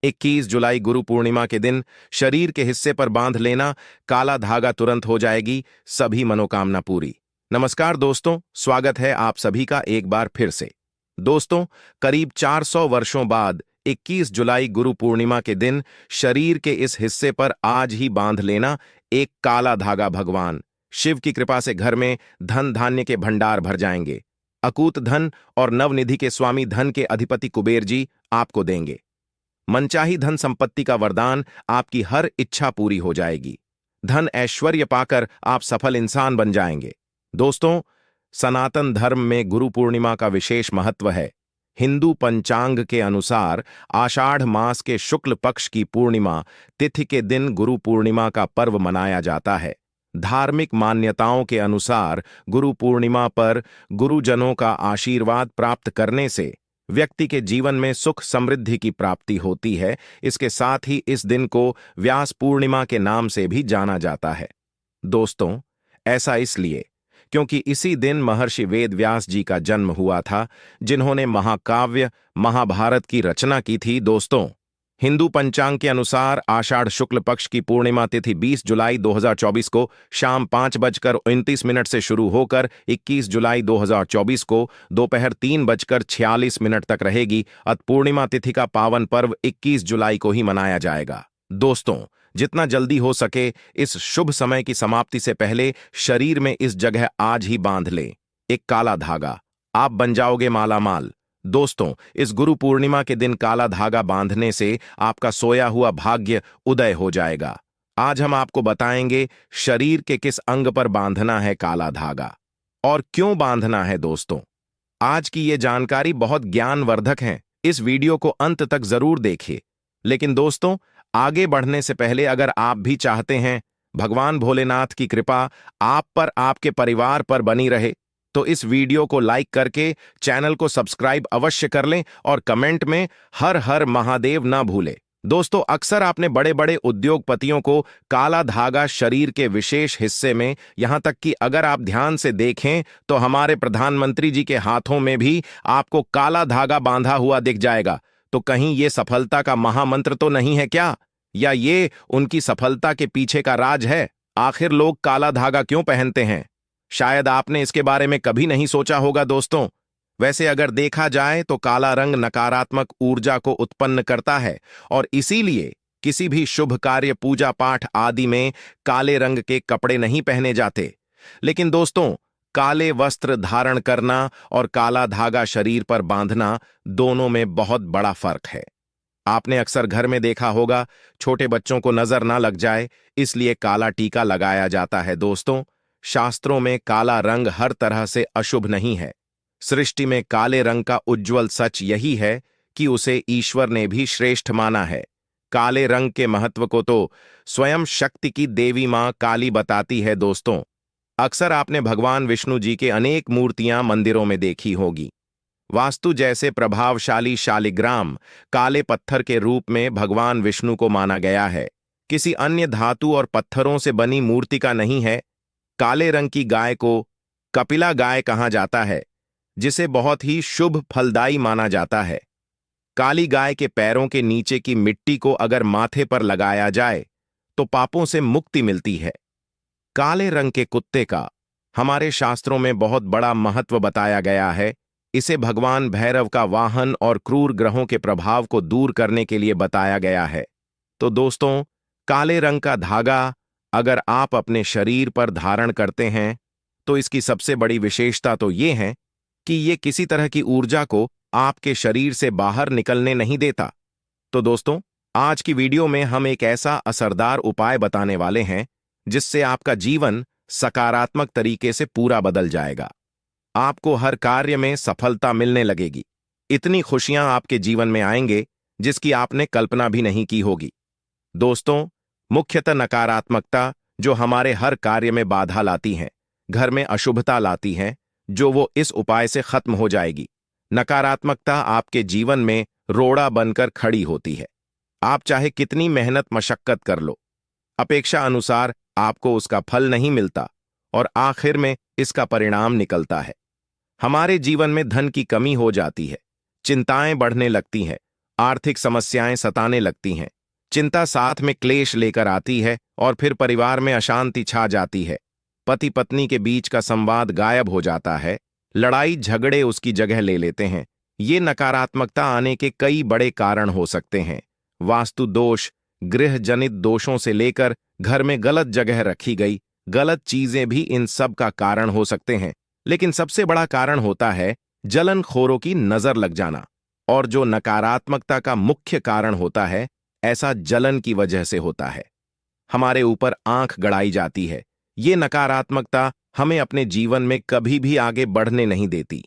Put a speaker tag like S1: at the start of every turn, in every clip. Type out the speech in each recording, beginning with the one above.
S1: 21 जुलाई गुरु पूर्णिमा के दिन शरीर के हिस्से पर बांध लेना, काला धागा तुरंत हो जाएगी सभी मनोकामना पूरी। नमस्कार दोस्तों, स्वागत है आप सभी का एक बार फिर से। दोस्तों, करीब 400 वर्षों बाद 21 जुलाई गुरु पूर्णिमा के दिन शरीर के इस हिस्से पर आज ही बांध लेना एक काला धागा भगवान शिव की कृपा से घर में धन धान्य के भंडार भर जाएंगे। अकूत धन और नवनिधि के स्वामी धन के अधिपति कुबेर जी आपको देंगे। मनचाही धन संपत्ति का वरदान, आपकी हर इच्छा पूरी हो जाएगी। धन ऐश्वर्य पाकर आप सफल इंसान बन जाएंगे। दोस्तों, सनातन धर्म में गुरु पूर्णिमा का विशेष महत्व है। हिंदू पंचांग के अनुसार आषाढ़ मास के शुक्ल पक्ष की पूर्णिमा तिथि के दिन गुरु पूर्णिमा का पर्व मनाया जाता है। धार्मिक मान्यताओं के अनुसार गुरु पूर्णिमा पर गुरुजनों का आशीर्वाद प्राप्त करने से व्यक्ति के जीवन में सुख समृद्धि की प्राप्ति होती है। इसके साथ ही इस दिन को व्यास पूर्णिमा के नाम से भी जाना जाता है। दोस्तों, ऐसा इसलिए क्योंकि इसी दिन महर्षि वेद व्यास जी का जन्म हुआ था, जिन्होंने महाकाव्य महाभारत की रचना की थी। दोस्तों, हिंदू पंचांग के अनुसार आषाढ़ शुक्ल पक्ष की पूर्णिमा तिथि 20 जुलाई 2024 को शाम 5:29 से शुरू होकर 21 जुलाई 2024 को दोपहर 3:46 तक रहेगी। अत पूर्णिमा तिथि का पावन पर्व 21 जुलाई को ही मनाया जाएगा। दोस्तों, जितना जल्दी हो सके इस शुभ समय की समाप्ति से पहले शरीर में इस जगह आज ही बांध ले एक काला धागा, आप बन जाओगे मालामाल। दोस्तों, इस गुरु पूर्णिमा के दिन काला धागा बांधने से आपका सोया हुआ भाग्य उदय हो जाएगा। आज हम आपको बताएंगे शरीर के किस अंग पर बांधना है काला धागा और क्यों बांधना है। दोस्तों, आज की ये जानकारी बहुत ज्ञानवर्धक है, इस वीडियो को अंत तक जरूर देखिए। लेकिन दोस्तों, आगे बढ़ने से पहले अगर आप भी चाहते हैं भगवान भोलेनाथ की कृपा आप पर आपके परिवार पर बनी रहे, तो इस वीडियो को लाइक करके चैनल को सब्सक्राइब अवश्य कर लें और कमेंट में हर हर महादेव ना भूलें। दोस्तों, अक्सर आपने बड़े बड़े उद्योगपतियों को काला धागा शरीर के विशेष हिस्से में, यहां तक कि अगर आप ध्यान से देखें तो हमारे प्रधानमंत्री जी के हाथों में भी आपको काला धागा बांधा हुआ दिख जाएगा। तो कहीं ये सफलता का महामंत्र तो नहीं है क्या, या ये उनकी सफलता के पीछे का राज है? आखिर लोग काला धागा क्यों पहनते हैं? शायद आपने इसके बारे में कभी नहीं सोचा होगा। दोस्तों, वैसे अगर देखा जाए तो काला रंग नकारात्मक ऊर्जा को उत्पन्न करता है और इसीलिए किसी भी शुभ कार्य, पूजा पाठ आदि में काले रंग के कपड़े नहीं पहने जाते। लेकिन दोस्तों, काले वस्त्र धारण करना और काला धागा शरीर पर बांधना दोनों में बहुत बड़ा फर्क है। आपने अक्सर घर में देखा होगा, छोटे बच्चों को नजर ना लग जाए इसलिए काला टीका लगाया जाता है। दोस्तों, शास्त्रों में काला रंग हर तरह से अशुभ नहीं है। सृष्टि में काले रंग का उज्ज्वल सच यही है कि उसे ईश्वर ने भी श्रेष्ठ माना है। काले रंग के महत्व को तो स्वयं शक्ति की देवी मां काली बताती है। दोस्तों, अक्सर आपने भगवान विष्णु जी के अनेक मूर्तियां मंदिरों में देखी होगी। वास्तु जैसे प्रभावशाली शालिग्राम काले पत्थर के रूप में भगवान विष्णु को माना गया है, किसी अन्य धातु और पत्थरों से बनी मूर्ति का नहीं है। काले रंग की गाय को कपिला गाय कहा जाता है, जिसे बहुत ही शुभ फलदायी माना जाता है। काली गाय के पैरों के नीचे की मिट्टी को अगर माथे पर लगाया जाए तो पापों से मुक्ति मिलती है। काले रंग के कुत्ते का हमारे शास्त्रों में बहुत बड़ा महत्व बताया गया है। इसे भगवान भैरव का वाहन और क्रूर ग्रहों के प्रभाव को दूर करने के लिए बताया गया है। तो दोस्तों, काले रंग का धागा अगर आप अपने शरीर पर धारण करते हैं तो इसकी सबसे बड़ी विशेषता तो ये है कि ये किसी तरह की ऊर्जा को आपके शरीर से बाहर निकलने नहीं देता। तो दोस्तों, आज की वीडियो में हम एक ऐसा असरदार उपाय बताने वाले हैं जिससे आपका जीवन सकारात्मक तरीके से पूरा बदल जाएगा। आपको हर कार्य में सफलता मिलने लगेगी। इतनी खुशियां आपके जीवन में आएंगे जिसकी आपने कल्पना भी नहीं की होगी। दोस्तों, मुख्यतः नकारात्मकता जो हमारे हर कार्य में बाधा लाती है, घर में अशुभता लाती है, जो वो इस उपाय से खत्म हो जाएगी। नकारात्मकता आपके जीवन में रोड़ा बनकर खड़ी होती है। आप चाहे कितनी मेहनत मशक्कत कर लो, अपेक्षा अनुसार आपको उसका फल नहीं मिलता और आखिर में इसका परिणाम निकलता है। हमारे जीवन में धन की कमी हो जाती है, चिंताएं बढ़ने लगती हैं आर्थिक समस्याएं सताने लगती हैं। चिंता साथ में क्लेश लेकर आती है और फिर परिवार में अशांति छा जाती है। पति पत्नी के बीच का संवाद गायब हो जाता है। लड़ाई झगड़े उसकी जगह ले लेते हैं। ये नकारात्मकता आने के कई बड़े कारण हो सकते हैं। वास्तु दोष, गृह जनित दोषों से लेकर घर में गलत जगह रखी गई गलत चीजें भी इन सब का कारण हो सकते हैं। लेकिन सबसे बड़ा कारण होता है जलनखोरों की नजर लग जाना। और जो नकारात्मकता का मुख्य कारण होता है, ऐसा जलन की वजह से होता है। हमारे ऊपर आंख गड़ाई जाती है। ये नकारात्मकता हमें अपने जीवन में कभी भी आगे बढ़ने नहीं देती,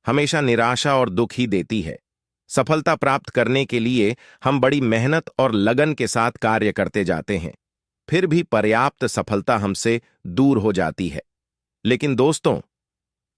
S1: हमेशा निराशा और दुख ही देती है। सफलता प्राप्त करने के लिए हम बड़ी मेहनत और लगन के साथ कार्य करते जाते हैं, फिर भी पर्याप्त सफलता हमसे दूर हो जाती है। लेकिन दोस्तों,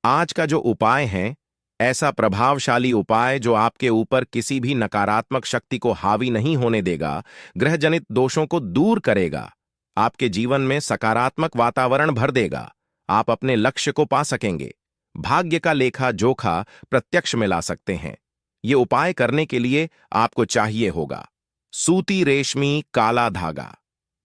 S1: आज का जो उपाय है, ऐसा प्रभावशाली उपाय जो आपके ऊपर किसी भी नकारात्मक शक्ति को हावी नहीं होने देगा, ग्रहजनित दोषों को दूर करेगा, आपके जीवन में सकारात्मक वातावरण भर देगा, आप अपने लक्ष्य को पा सकेंगे, भाग्य का लेखा जोखा प्रत्यक्ष में ला सकते हैं। ये उपाय करने के लिए आपको चाहिए होगा सूती रेशमी काला धागा।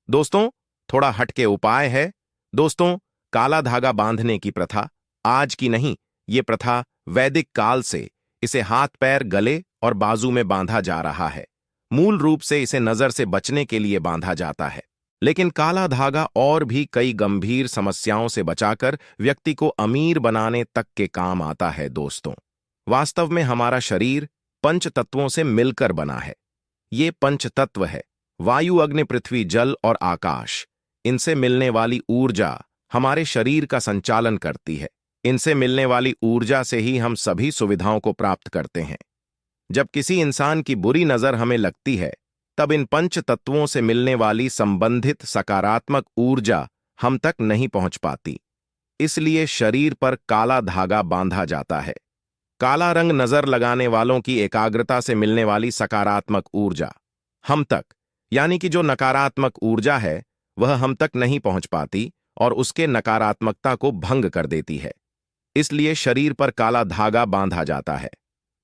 S1: दोस्तों, थोड़ा हटके उपाय है। दोस्तों, काला धागा बांधने की प्रथा आज की नहीं, ये प्रथा वैदिक काल से इसे हाथ पैर गले और बाजू में बांधा जा रहा है। मूल रूप से इसे नजर से बचने के लिए बांधा जाता है। लेकिन काला धागा और भी कई गंभीर समस्याओं से बचाकर व्यक्ति को अमीर बनाने तक के काम आता है। दोस्तों, वास्तव में हमारा शरीर पंच तत्वों से मिलकर बना है। ये पंच तत्व है वायु, अग्नि, पृथ्वी, जल और आकाश। इनसे मिलने वाली ऊर्जा हमारे शरीर का संचालन करती है। इनसे मिलने वाली ऊर्जा से ही हम सभी सुविधाओं को प्राप्त करते हैं। जब किसी इंसान की बुरी नजर हमें लगती है, तब इन पंच तत्वों से मिलने वाली संबंधित सकारात्मक ऊर्जा हम तक नहीं पहुंच पाती। इसलिए शरीर पर काला धागा बांधा जाता है। काला रंग नजर लगाने वालों की एकाग्रता से मिलने वाली सकारात्मक ऊर्जा हम तक, यानी कि जो नकारात्मक ऊर्जा है, वह हम तक नहीं पहुंच पाती और उसके नकारात्मकता को भंग कर देती है। इसलिए शरीर पर काला धागा बांधा जाता है।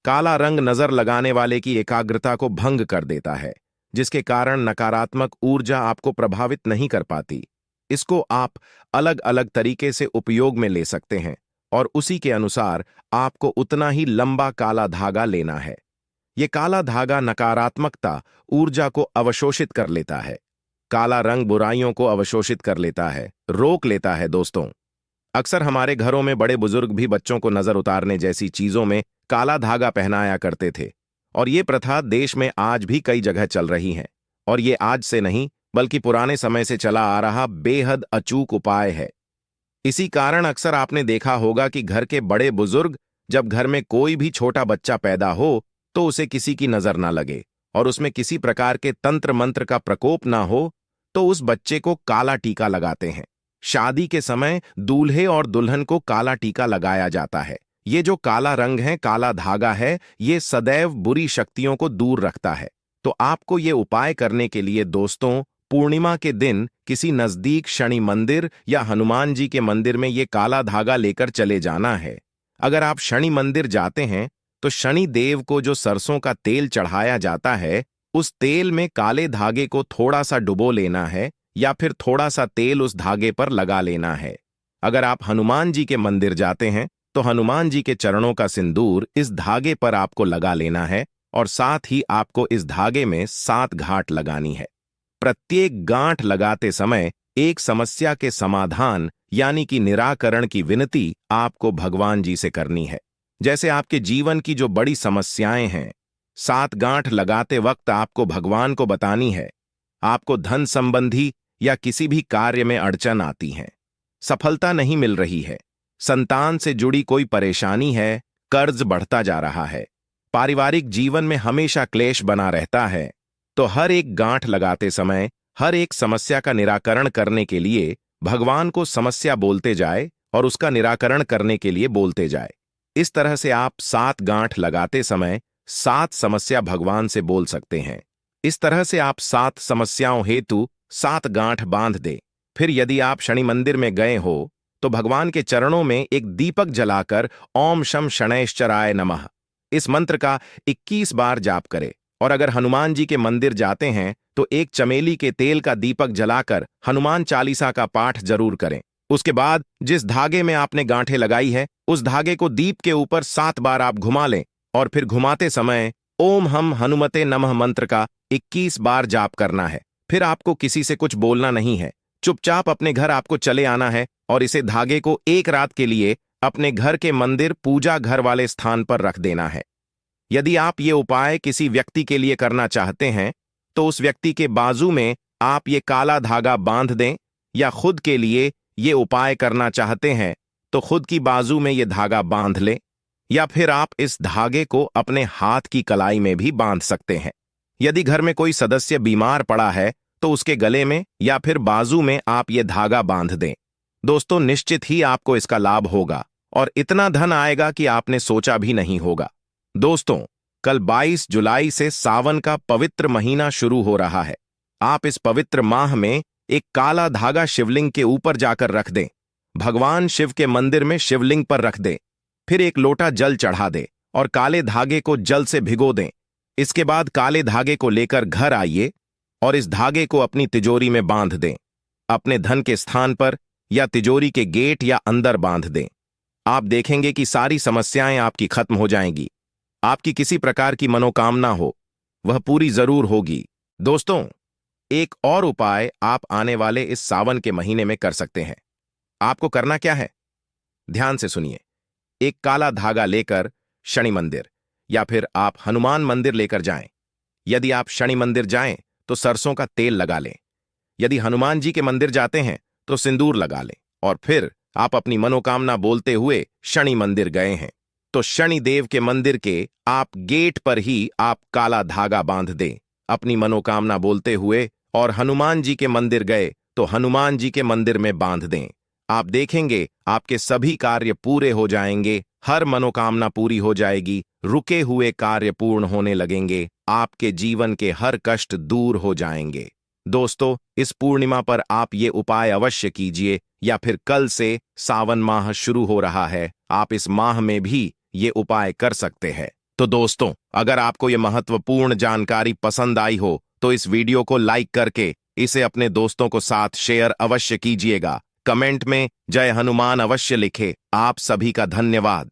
S1: काला रंग नजर लगाने वाले की एकाग्रता को भंग कर देता है, जिसके कारण नकारात्मक ऊर्जा आपको प्रभावित नहीं कर पाती। इसको आप अलग अलग तरीके से उपयोग में ले सकते हैं और उसी के अनुसार आपको उतना ही लंबा काला धागा लेना है। ये काला धागा नकारात्मकता ऊर्जा को अवशोषित कर लेता है। काला रंग बुराइयों को अवशोषित कर लेता है, रोक लेता है। दोस्तों, अक्सर हमारे घरों में बड़े बुजुर्ग भी बच्चों को नजर उतारने जैसी चीजों में काला धागा पहनाया करते थे और ये प्रथा देश में आज भी कई जगह चल रही है। और ये आज से नहीं, बल्कि पुराने समय से चला आ रहा बेहद अचूक उपाय है। इसी कारण अक्सर आपने देखा होगा कि घर के बड़े बुजुर्ग जब घर में कोई भी छोटा बच्चा पैदा हो तो उसे किसी की नजर ना लगे और उसमें किसी प्रकार के तंत्र मंत्र का प्रकोप ना हो, तो उस बच्चे को काला टीका लगाते हैं। शादी के समय दूल्हे और दुल्हन को काला टीका लगाया जाता है। ये जो काला रंग है, काला धागा है, ये सदैव बुरी शक्तियों को दूर रखता है। तो आपको ये उपाय करने के लिए दोस्तों, पूर्णिमा के दिन किसी नजदीक शनि मंदिर या हनुमान जी के मंदिर में ये काला धागा लेकर चले जाना है। अगर आप शनि मंदिर जाते हैं तो शनि देव को जो सरसों का तेल चढ़ाया जाता है, उस तेल में काले धागे को थोड़ा सा डुबो लेना है या फिर थोड़ा सा तेल उस धागे पर लगा लेना है। अगर आप हनुमान जी के मंदिर जाते हैं तो हनुमान जी के चरणों का सिंदूर इस धागे पर आपको लगा लेना है और साथ ही आपको इस धागे में 7 गांठ लगानी है। प्रत्येक गांठ लगाते समय एक समस्या के समाधान यानी कि निराकरण की विनती आपको भगवान जी से करनी है। जैसे आपके जीवन की जो बड़ी समस्याएं हैं, 7 गांठ लगाते वक्त आपको भगवान को बतानी है। आपको धन संबंधी या किसी भी कार्य में अड़चन आती है, सफलता नहीं मिल रही है, संतान से जुड़ी कोई परेशानी है, कर्ज बढ़ता जा रहा है, पारिवारिक जीवन में हमेशा क्लेश बना रहता है, तो हर एक गांठ लगाते समय हर एक समस्या का निराकरण करने के लिए भगवान को समस्या बोलते जाए और उसका निराकरण करने के लिए बोलते जाए। इस तरह से आप 7 गांठ लगाते समय 7 समस्या भगवान से बोल सकते हैं। इस तरह से आप 7 समस्याओं हेतु 7 गांठ बांध दे। फिर यदि आप शनि मंदिर में गए हो तो भगवान के चरणों में एक दीपक जलाकर ओम शम शनैश्चराय नमः इस मंत्र का 21 बार जाप करें और अगर हनुमान जी के मंदिर जाते हैं तो एक चमेली के तेल का दीपक जलाकर हनुमान चालीसा का पाठ जरूर करें। उसके बाद जिस धागे में आपने गांठें लगाई है उस धागे को दीप के ऊपर 7 बार आप घुमा लें और फिर घुमाते समय ओम हम हनुमते नमः मंत्र का 21 बार जाप करना है। फिर आपको किसी से कुछ बोलना नहीं है, चुपचाप अपने घर आपको चले आना है और इसे धागे को एक रात के लिए अपने घर के मंदिर पूजा घर वाले स्थान पर रख देना है। यदि आप ये उपाय किसी व्यक्ति के लिए करना चाहते हैं तो उस व्यक्ति के बाजू में आप ये काला धागा बांध दें, या खुद के लिए ये उपाय करना चाहते हैं तो खुद की बाजू में ये धागा बांध लें, या फिर आप इस धागे को अपने हाथ की कलाई में भी बांध सकते हैं। यदि घर में कोई सदस्य बीमार पड़ा है तो उसके गले में या फिर बाजू में आप ये धागा बांध दें। दोस्तों, निश्चित ही आपको इसका लाभ होगा और इतना धन आएगा कि आपने सोचा भी नहीं होगा। दोस्तों, कल 22 जुलाई से सावन का पवित्र महीना शुरू हो रहा है। आप इस पवित्र माह में एक काला धागा शिवलिंग के ऊपर जाकर रख दें, भगवान शिव के मंदिर में शिवलिंग पर रख दें, फिर एक लोटा जल चढ़ा दें और काले धागे को जल से भिगो दें। इसके बाद काले धागे को लेकर घर आइए और इस धागे को अपनी तिजोरी में बांध दें। अपने धन के स्थान पर या तिजोरी के गेट या अंदर बांध दें। आप देखेंगे कि सारी समस्याएं आपकी खत्म हो जाएंगी। आपकी किसी प्रकार की मनोकामना हो वह पूरी जरूर होगी। दोस्तों, एक और उपाय आप आने वाले इस सावन के महीने में कर सकते हैं। आपको करना क्या है, ध्यान से सुनिए। एक काला धागा लेकर शनि मंदिर या फिर आप हनुमान मंदिर लेकर जाएं। यदि आप शनि मंदिर जाएं तो सरसों का तेल लगा लें। यदि हनुमान जी के मंदिर जाते हैं तो सिंदूर लगा लें और फिर आप अपनी मनोकामना बोलते हुए शनि मंदिर गए हैं तो शनि देव के मंदिर के आप गेट पर ही आप काला धागा बांध दें अपनी मनोकामना बोलते हुए, और हनुमान जी के मंदिर गए तो हनुमान जी के मंदिर में बांध दें। आप देखेंगे आपके सभी कार्य पूरे हो जाएंगे, हर मनोकामना पूरी हो जाएगी, रुके हुए कार्य पूर्ण होने लगेंगे, आपके जीवन के हर कष्ट दूर हो जाएंगे। दोस्तों, इस पूर्णिमा पर आप ये उपाय अवश्य कीजिए, या फिर कल से सावन माह शुरू हो रहा है, आप इस माह में भी ये उपाय कर सकते हैं। तो दोस्तों, अगर आपको ये महत्वपूर्ण जानकारी पसंद आई हो तो इस वीडियो को लाइक करके इसे अपने दोस्तों को साथ शेयर अवश्य कीजिएगा। कमेंट में जय हनुमान अवश्य लिखे। आप सभी का धन्यवाद।